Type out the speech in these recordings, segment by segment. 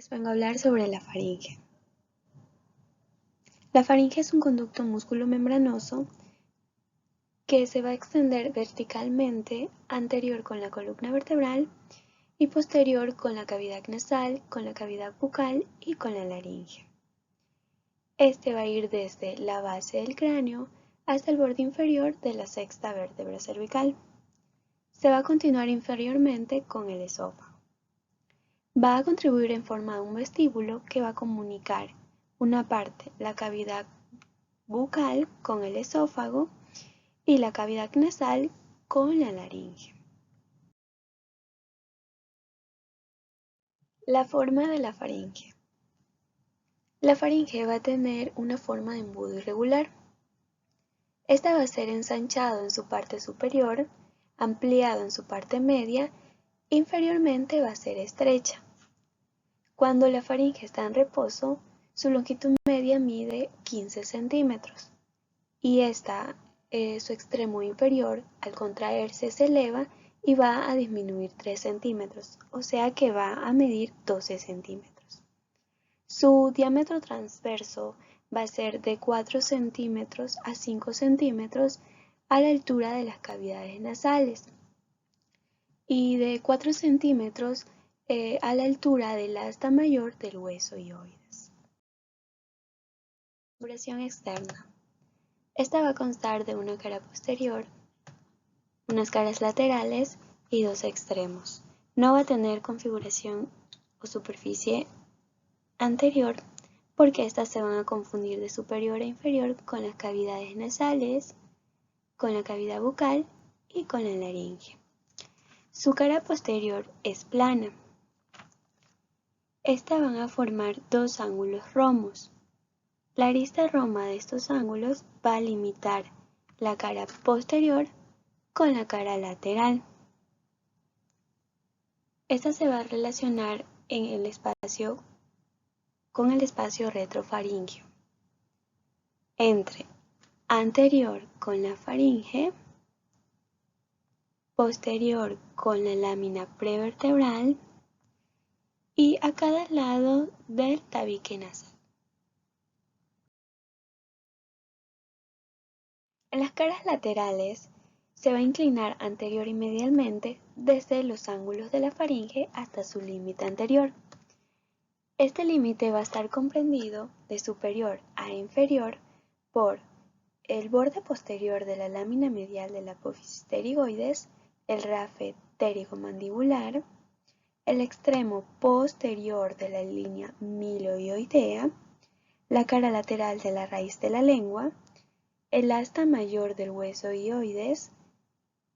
Les vengo a hablar sobre la faringe. La faringe es un conducto músculo-membranoso que se va a extender verticalmente anterior con la columna vertebral y posterior con la cavidad nasal, con la cavidad bucal y con la laringe. Este va a ir desde la base del cráneo hasta el borde inferior de la sexta vértebra cervical. Se va a continuar inferiormente con el esófago. Va a contribuir en forma de un vestíbulo que va a comunicar una parte, la cavidad bucal con el esófago y la cavidad nasal con la laringe. La forma de la faringe. La faringe va a tener una forma de embudo irregular. Esta va a ser ensanchado en su parte superior, ampliado en su parte media, inferiormente va a ser estrecha. Cuando la faringe está en reposo, su longitud media mide 15 centímetros y su extremo inferior, al contraerse, se eleva y va a disminuir 3 centímetros, o sea que va a medir 12 centímetros. Su diámetro transverso va a ser de 4 centímetros a 5 centímetros a la altura de las cavidades nasales y de 4 centímetros a la altura del asta mayor del hueso hioides. Configuración externa. Esta va a constar de una cara posterior, unas caras laterales y dos extremos. No va a tener configuración o superficie anterior porque estas se van a confundir de superior a inferior con las cavidades nasales, con la cavidad bucal y con la laringe. Su cara posterior es plana. Estas van a formar dos ángulos romos. La arista roma de estos ángulos va a limitar la cara posterior con la cara lateral. Esta se va a relacionar con el espacio retrofaríngeo entre anterior con la faringe, posterior con la lámina prevertebral y a cada lado del tabique nasal. En las caras laterales se va a inclinar anterior y medialmente desde los ángulos de la faringe hasta su límite anterior. Este límite va a estar comprendido de superior a inferior por el borde posterior de la lámina medial de la apófisis pterigoides, el rafe pterigomandibular, el extremo posterior de la línea milohioidea, la cara lateral de la raíz de la lengua, el asta mayor del hueso hioides,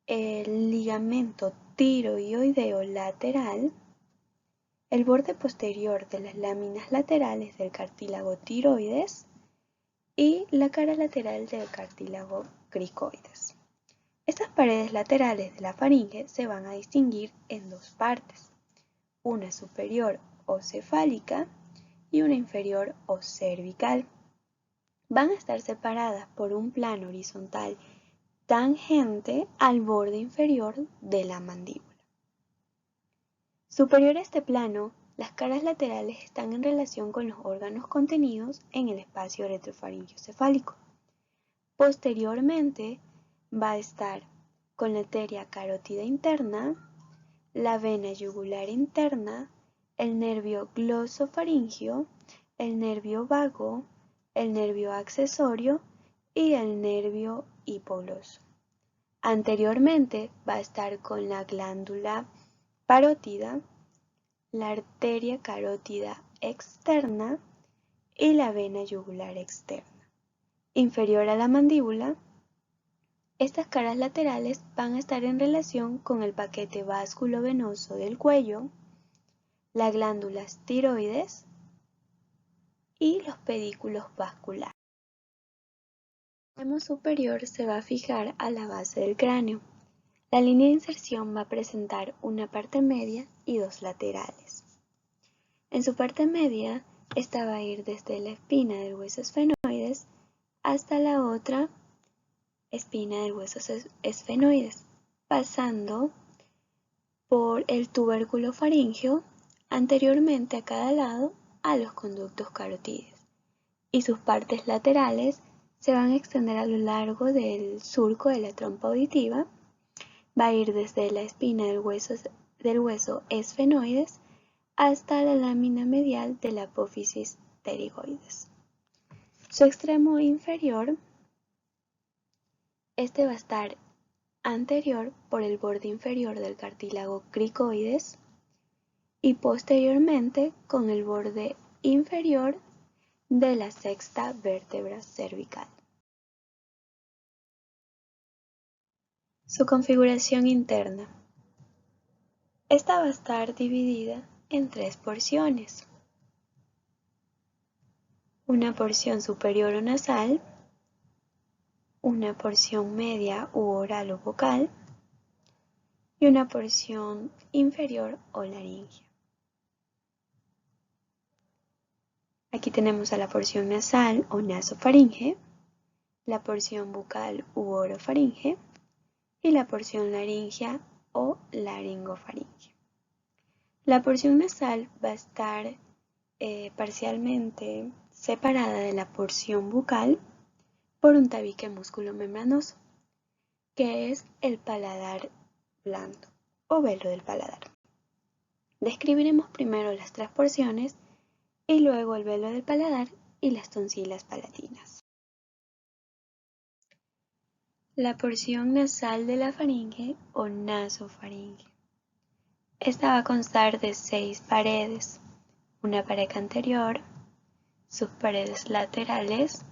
el ligamento tiroideo lateral, el borde posterior de las láminas laterales del cartílago tiroides y la cara lateral del cartílago cricoides. Estas paredes laterales de la faringe se van a distinguir en dos partes, una superior o cefálica y una inferior o cervical. Van a estar separadas por un plano horizontal tangente al borde inferior de la mandíbula. Superior a este plano, las caras laterales están en relación con los órganos contenidos en el espacio retrofaríngeo cefálico. Posteriormente, va a estar con la arteria carótida interna, la vena yugular interna, el nervio glosofaríngeo, el nervio vago, el nervio accesorio y el nervio hipogloso. Anteriormente va a estar con la glándula parótida, la arteria carótida externa y la vena yugular externa. Inferior a la mandíbula, estas caras laterales van a estar en relación con el paquete vasculovenoso del cuello, las glándulas tiroides y los pedículos vasculares. El extremo superior se va a fijar a la base del cráneo. La línea de inserción va a presentar una parte media y dos laterales. En su parte media, esta va a ir desde la espina del hueso esfenoides hasta la otra espina del hueso esfenoides, pasando por el tubérculo faríngeo anteriormente a cada lado a los conductos carotídeos y sus partes laterales se van a extender a lo largo del surco de la trompa auditiva. Va a ir desde la espina del hueso esfenoides hasta la lámina medial de la apófisis pterigoides. Su extremo inferior, este va a estar anterior por el borde inferior del cartílago cricoides y posteriormente con el borde inferior de la sexta vértebra cervical. Su configuración interna. Esta va a estar dividida en tres porciones. Una porción superior o nasal, una porción media u oral o vocal y una porción inferior o laringea. Aquí tenemos a la porción nasal o nasofaringe, la porción bucal u orofaringe y la porción laringea o laringofaringe. La porción nasal va a estar parcialmente separada de la porción bucal por un tabique músculo-membranoso, que es el paladar blando o velo del paladar. Describiremos primero las tres porciones y luego el velo del paladar y las tonsilas palatinas. La porción nasal de la faringe o nasofaringe. Esta va a constar de 6 paredes, una pared anterior, sus paredes laterales,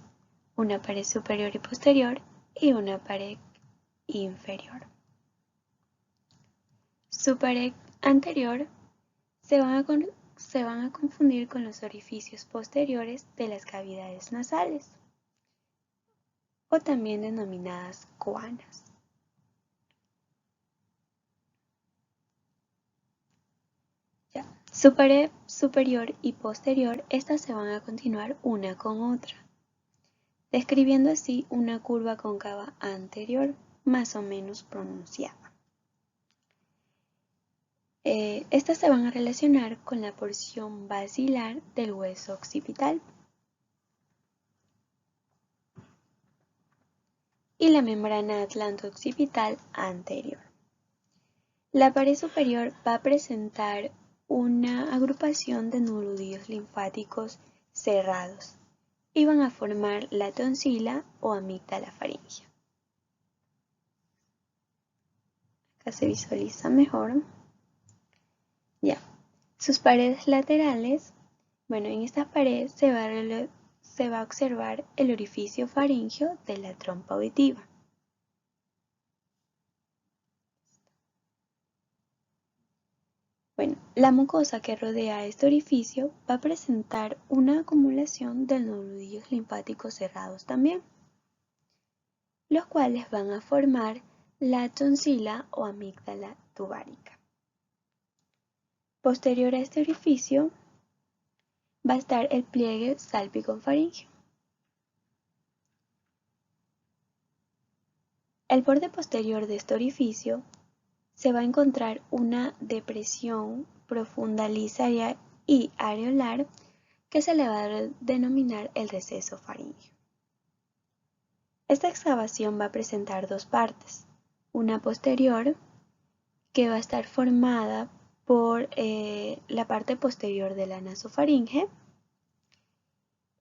una pared superior y posterior y una pared inferior. Su pared anterior se van a confundir con los orificios posteriores de las cavidades nasales, o también denominadas coanas. Su pared superior y posterior, estas se van a continuar una con otra, describiendo así una curva cóncava anterior más o menos pronunciada. Estas se van a relacionar con la porción basilar del hueso occipital y la membrana atlanto-occipital anterior. La pared superior va a presentar una agrupación de nudillos linfáticos cerrados y van a formar la tonsila o amígdala faríngea. Acá se visualiza mejor. Ya. Sus paredes laterales, bueno, en estas paredes se va a observar el orificio faríngeo de la trompa auditiva. Bueno, la mucosa que rodea este orificio va a presentar una acumulación de nudillos linfáticos cerrados también, los cuales van a formar la tonsila o amígdala tubárica. Posterior a este orificio va a estar el pliegue sálpico-faríngeo. El borde posterior de este orificio se va a encontrar una depresión profunda lisaria y areolar que se le va a denominar el receso faríngeo. Esta excavación va a presentar dos partes, una posterior que va a estar formada por la parte posterior de la nasofaringe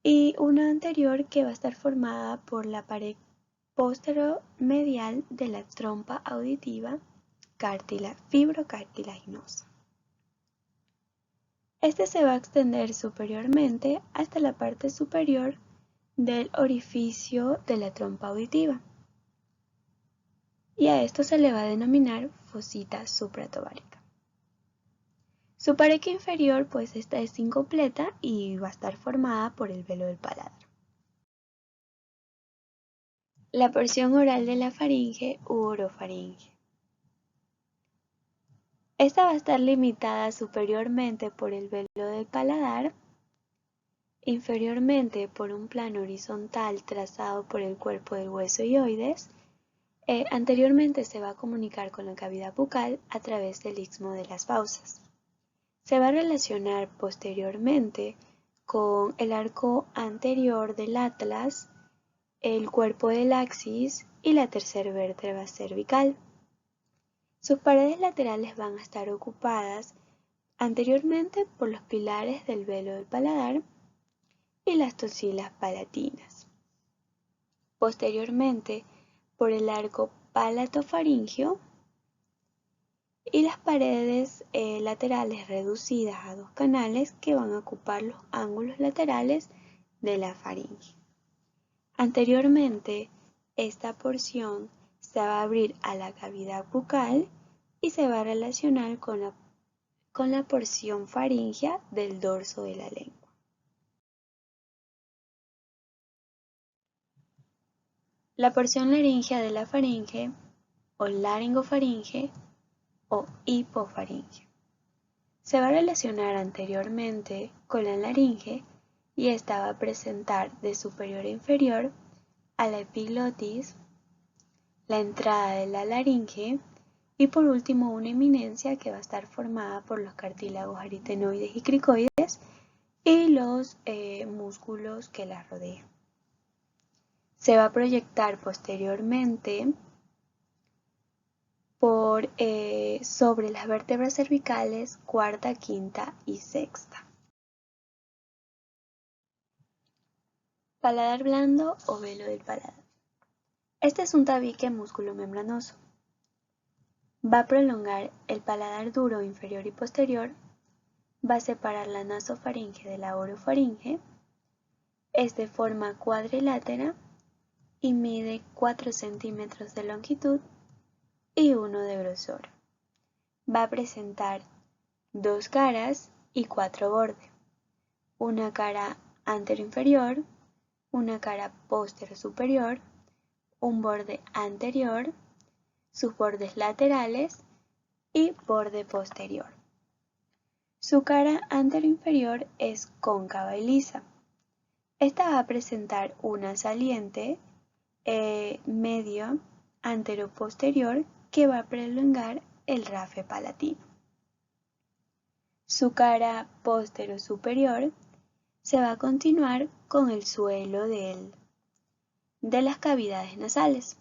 y una anterior que va a estar formada por la pared posteromedial de la trompa auditiva fibrocartilaginosa. Este se va a extender superiormente hasta la parte superior del orificio de la trompa auditiva y a esto se le va a denominar fosita supratobárica. Su pared inferior pues esta es incompleta y va a estar formada por el velo del paladar. La porción oral de la faringe u orofaringe. Esta va a estar limitada superiormente por el velo del paladar, inferiormente por un plano horizontal trazado por el cuerpo del hueso hioides. Anteriormente se va a comunicar con la cavidad bucal a través del istmo de las fauces. Se va a relacionar posteriormente con el arco anterior del atlas, el cuerpo del axis y la tercera vértebra cervical. Sus paredes laterales van a estar ocupadas anteriormente por los pilares del velo del paladar y las tonsilas palatinas. Posteriormente por el arco palatofaríngeo y las paredes laterales reducidas a dos canales que van a ocupar los ángulos laterales de la faringe. Anteriormente, esta porción se va a abrir a la cavidad bucal y se va a relacionar con la porción faríngea del dorso de la lengua. La porción laríngea de la faringe o laringofaringe o hipofaringe se va a relacionar anteriormente con la laringe y esta va a presentar de superior a inferior a la epiglotis, la entrada de la laringe y por último una eminencia que va a estar formada por los cartílagos aritenoides y cricoides y los músculos que la rodean. Se va a proyectar posteriormente sobre las vértebras cervicales cuarta, quinta y sexta. Paladar blando o velo del paladar. Este es un tabique músculo-membranoso. Va a prolongar el paladar duro inferior y posterior, va a separar la nasofaringe de la orofaringe, es de forma cuadrilátera y mide 4 centímetros de longitud y 1 de grosor. Va a presentar dos caras y 4 bordes, una cara anteroinferior, una cara posterior-superior, un borde anterior, sus bordes laterales y borde posterior. Su cara anteroinferior es cóncava y lisa. Esta va a presentar una saliente medio anteroposterior que va a prolongar el rafe palatino. Su cara posterior-superior se va a continuar con el suelo de las cavidades nasales.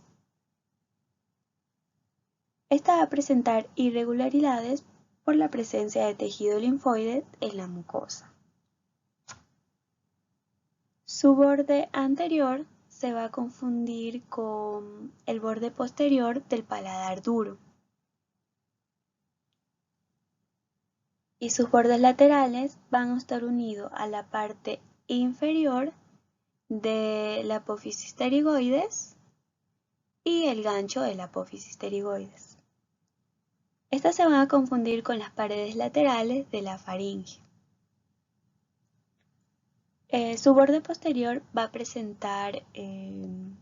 Esta va a presentar irregularidades por la presencia de tejido linfoide en la mucosa. Su borde anterior se va a confundir con el borde posterior del paladar duro. Y sus bordes laterales van a estar unidos a la parte inferior de la apófisis pterigoides y el gancho de la apófisis pterigoides. Estas se van a confundir con las paredes laterales de la faringe. Su borde posterior va a presentar en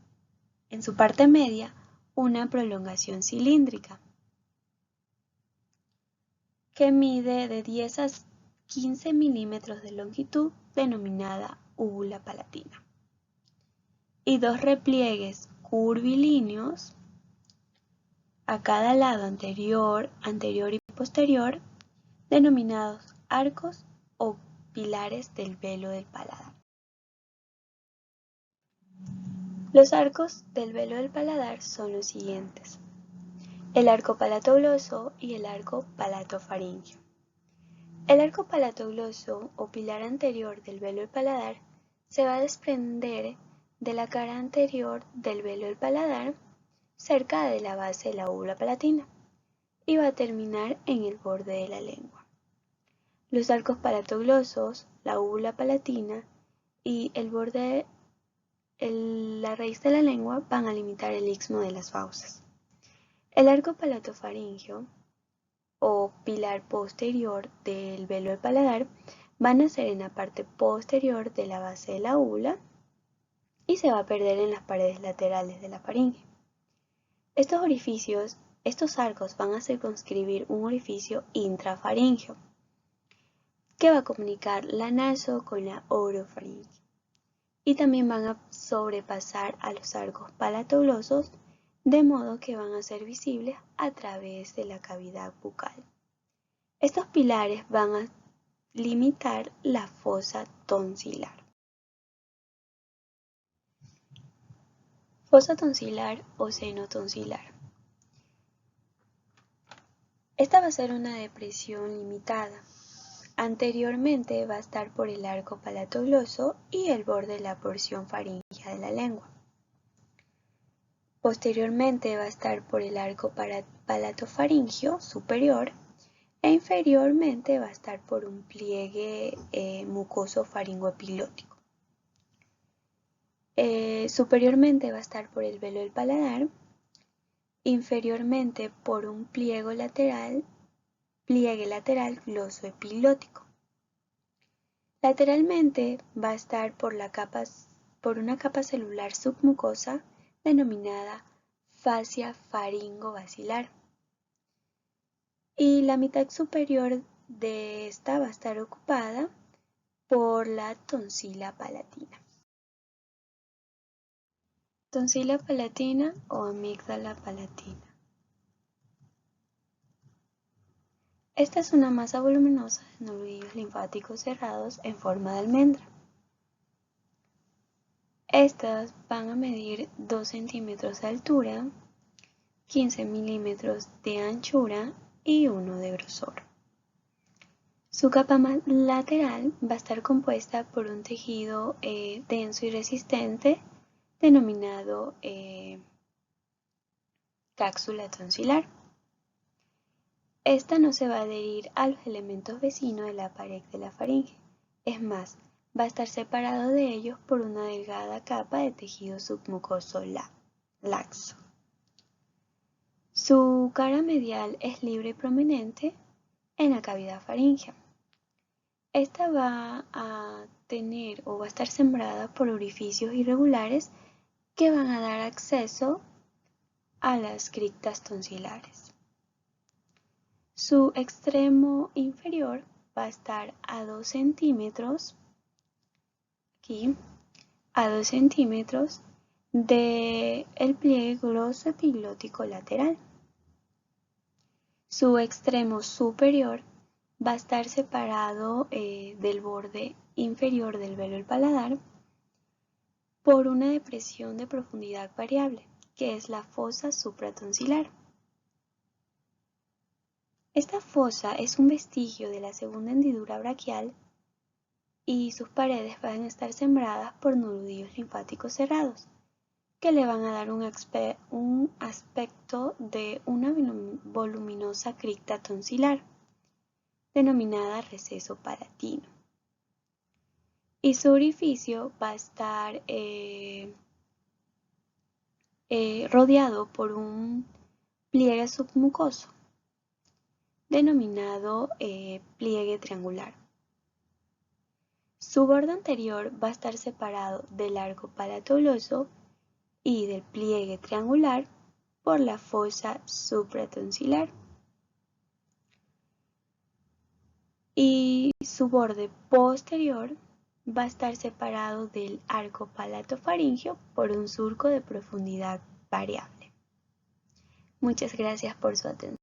su parte media una prolongación cilíndrica que mide de 10 a 15 milímetros de longitud denominada úvula palatina y dos repliegues curvilíneos a cada lado anterior y posterior denominados arcos o pilares del velo del paladar. Los arcos del velo del paladar son los siguientes: el arco palatogloso y el arco palatofaríngeo. El arco palatogloso o pilar anterior del velo del paladar se va a desprender de la cara anterior del velo del paladar cerca de la base de la úvula palatina y va a terminar en el borde de la lengua. Los arcos palatoglosos, la úvula palatina y el borde, la raíz de la lengua van a limitar el istmo de las fauces. El arco palatofaríngeo o pilar posterior del velo del paladar va a nacer en la parte posterior de la base de la úvula y se va a perder en las paredes laterales de la faringe. Estos arcos van a circunscribir un orificio intrafaríngeo que va a comunicar la naso con la orofaringe y también van a sobrepasar a los arcos palatoglosos de modo que van a ser visibles a través de la cavidad bucal. Estos pilares van a limitar la fosa tonsilar. Fosa tonsilar o seno tonsilar. Esta va a ser una depresión limitada. Anteriormente va a estar por el arco palatogloso y el borde de la porción faríngea de la lengua. Posteriormente va a estar por el arco palatofaríngeo superior e inferiormente va a estar por un pliegue mucoso faringoepilótico. Superiormente va a estar por el velo del paladar, inferiormente por un pliegue lateral glosoepilótico. Lateralmente va a estar por una capa celular submucosa denominada fascia faringo-basilar. Y la mitad superior de esta va a estar ocupada por la tonsila palatina. Tonsila palatina o amígdala palatina. Esta es una masa voluminosa de nudillos linfáticos cerrados en forma de almendra. Estas van a medir 2 centímetros de altura, 15 milímetros de anchura y 1 de grosor. Su capa lateral va a estar compuesta por un tejido denso y resistente denominado cápsula tonsilar. Esta no se va a adherir a los elementos vecinos de la pared de la faringe. Es más, va a estar separado de ellos por una delgada capa de tejido submucoso laxo. Su cara medial es libre y prominente en la cavidad faríngea. Esta va a tener o va a estar sembrada por orificios irregulares que van a dar acceso a las criptas tonsilares. Su extremo inferior va a estar a 2 centímetros, aquí, a 2 centímetros del pliegue glosoepilótico lateral. Su extremo superior va a estar separado del borde inferior del velo del paladar por una depresión de profundidad variable, que es la fosa supratonsilar. Esta fosa es un vestigio de la segunda hendidura braquial y sus paredes van a estar sembradas por nudillos linfáticos cerrados, que le van a dar un aspecto de una voluminosa cripta tonsilar, denominada receso palatino. Y su orificio va a estar rodeado por un pliegue submucoso, denominado pliegue triangular. Su borde anterior va a estar separado del arco palatogloso y del pliegue triangular por la fosa supratonsilar. Y su borde posterior va a estar separado del arco palatofaríngeo por un surco de profundidad variable. Muchas gracias por su atención.